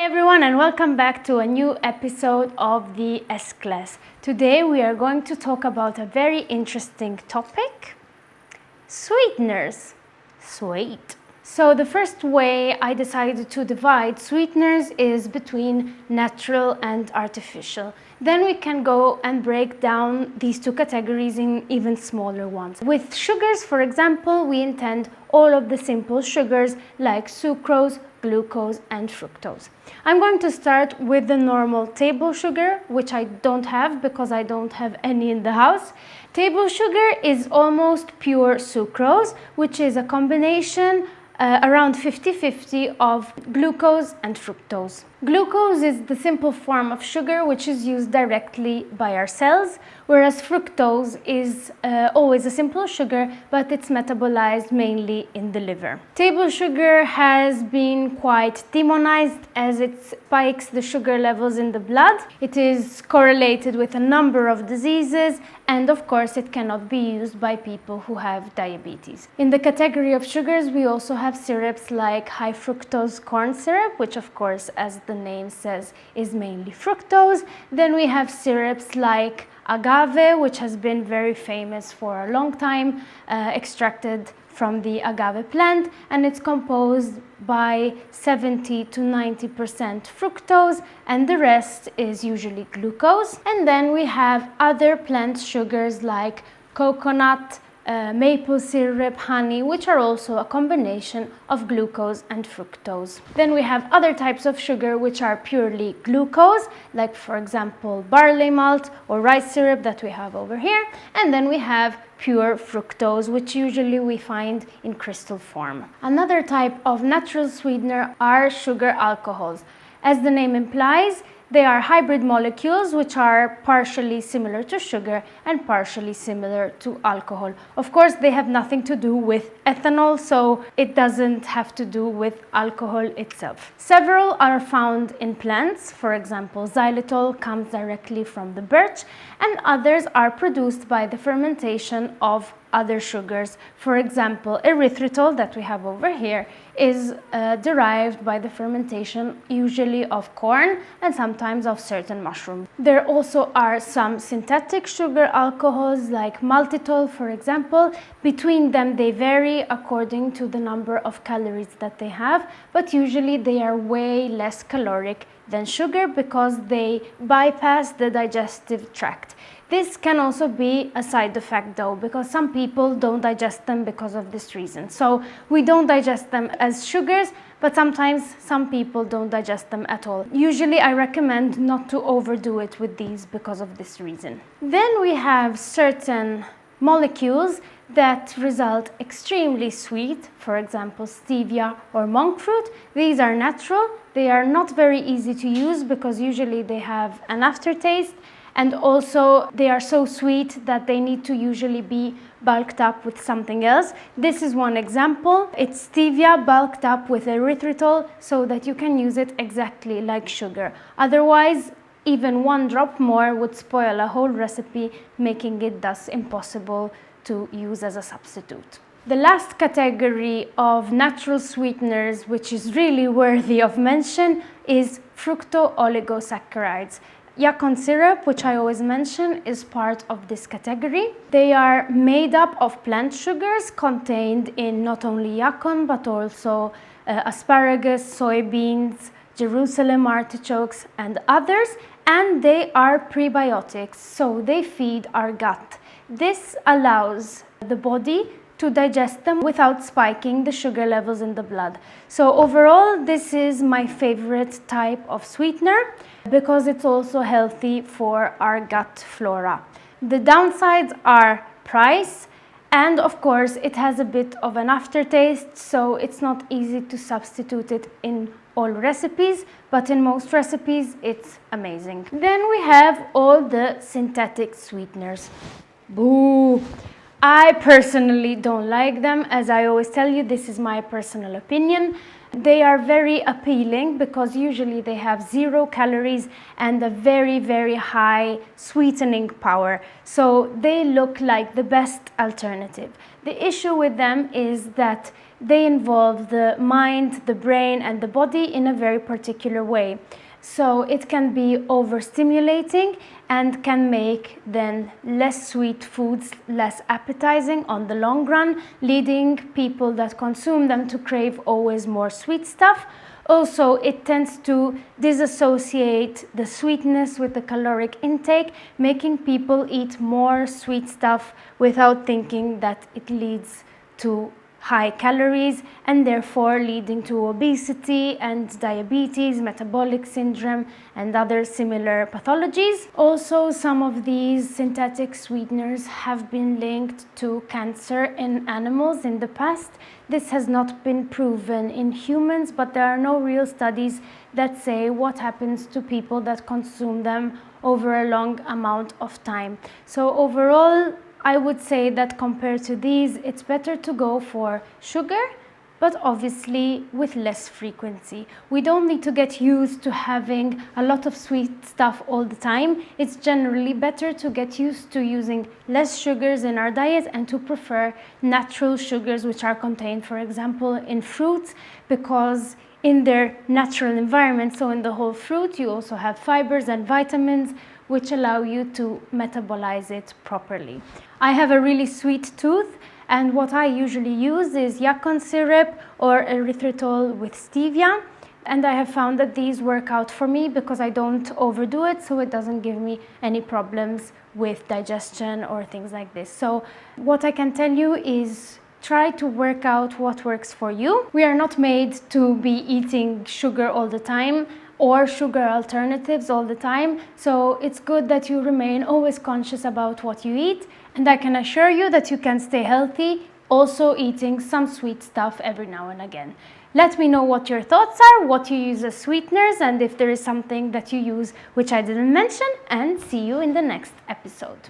Hi everyone, and welcome back to a new episode of the S-Class. Today we are going to talk about a very interesting topic: sweeteners. Sweet. So the first way I decided to divide sweeteners is between natural and artificial. Then we can go and break down these two categories in even smaller ones. With sugars, for example, we intend all of the simple sugars like sucrose, glucose and fructose. I'm going to start with the normal table sugar, which I don't have because I don't have any in the house. Table sugar is almost pure sucrose, which is a combination around 50-50 of glucose and fructose. Glucose is the simple form of sugar which is used directly by our cells, whereas fructose is always a simple sugar, but it's metabolized mainly in the liver. Table sugar has been quite demonized as it spikes the sugar levels in the blood. It is correlated with a number of diseases, and of course it cannot be used by people who have diabetes. In the category of sugars, we also have syrups like high fructose corn syrup, which of course, as the name says, is mainly fructose. Then we have syrups like Agave, which has been very famous for a long time, extracted from the agave plant, and it's composed by 70 to 90% fructose, and the rest is usually glucose. And then we have other plant sugars like coconut, maple syrup, honey, which are also a combination of glucose and fructose. Then we have other types of sugar which are purely glucose, like for example barley malt or rice syrup that we have over here. And then we have pure fructose, which usually we find in crystal form. Another type of natural sweetener are sugar alcohols. As the name implies, they are hybrid molecules which are partially similar to sugar and partially similar to alcohol. Of course, they have nothing to do with ethanol, so it doesn't have to do with alcohol itself. Several are found in plants. For example, xylitol comes directly from the birch, and others are produced by the fermentation of other sugars. For example, erythritol that we have over here is derived by the fermentation usually of corn and sometimes of certain mushrooms. There also are some synthetic sugar alcohols like maltitol, for example. Between them they vary according to the number of calories that they have, but usually they are way less caloric than sugar because they bypass the digestive tract. This can also be a side effect though, because some people don't digest them because of this reason. So we don't digest them as sugars, but sometimes some people don't digest them at all. Usually I recommend not to overdo it with these because of this reason. Then we have certain molecules that result extremely sweet, for example stevia or monk fruit. These are natural. They are not very easy to use because usually they have an aftertaste, and also they are so sweet that they need to usually be bulked up with something else. This is one example. It's stevia bulked up with erythritol so that you can use it exactly like sugar. Otherwise, even one drop more would spoil a whole recipe, making it thus impossible to use as a substitute. The last category of natural sweeteners, which is really worthy of mention, is fructo-oligosaccharides. Yacon Syrup, which I always mention, is part of this category. They are made up of plant sugars contained in not only yacon but also asparagus, soybeans, Jerusalem artichokes and others, and they are prebiotics, so they feed our gut. This allows the body to digest them without spiking the sugar levels in the blood. So overall, this is my favorite type of sweetener because it's also healthy for our gut flora. The downsides are price, and of course it has a bit of an aftertaste, so it's not easy to substitute it in all recipes, but in most recipes it's amazing. Then we have all the synthetic sweeteners. Boo! I personally don't like them. As I always tell you, this is my personal opinion. They are very appealing because usually they have 0 calories and a very, very high sweetening power. So they look like the best alternative. The issue with them is that they involve the mind, the brain, and the body in a very particular way. So it can be overstimulating and can make then less sweet foods less appetizing on the long run, leading people that consume them to crave always more sweet stuff. Also, it tends to disassociate the sweetness with the caloric intake, making people eat more sweet stuff without thinking that it leads to high calories and therefore leading to obesity and diabetes, metabolic syndrome, and other similar pathologies. Also, some of these synthetic sweeteners have been linked to cancer in animals in the past. This has not been proven in humans, but there are no real studies that say what happens to people that consume them over a long amount of time. So overall, I would say that compared to these, it's better to go for sugar, but obviously with less frequency. We don't need to get used to having a lot of sweet stuff all the time. It's generally better to get used to using less sugars in our diet and to prefer natural sugars which are contained, for example, in fruits, because in their natural environment, so in the whole fruit, you also have fibers and vitamins which allow you to metabolize it properly. I have a really sweet tooth, and what I usually use is Yacon Syrup or erythritol with Stevia. And I have found that these work out for me because I don't overdo it, so it doesn't give me any problems with digestion or things like this. So what I can tell you is try to work out what works for you. We are not made to be eating sugar all the time or sugar alternatives all the time. So it's good that you remain always conscious about what you eat. And I can assure you that you can stay healthy also eating some sweet stuff every now and again. Let me know what your thoughts are, what you use as sweeteners, and if there is something that you use which I didn't mention, and see you in the next episode.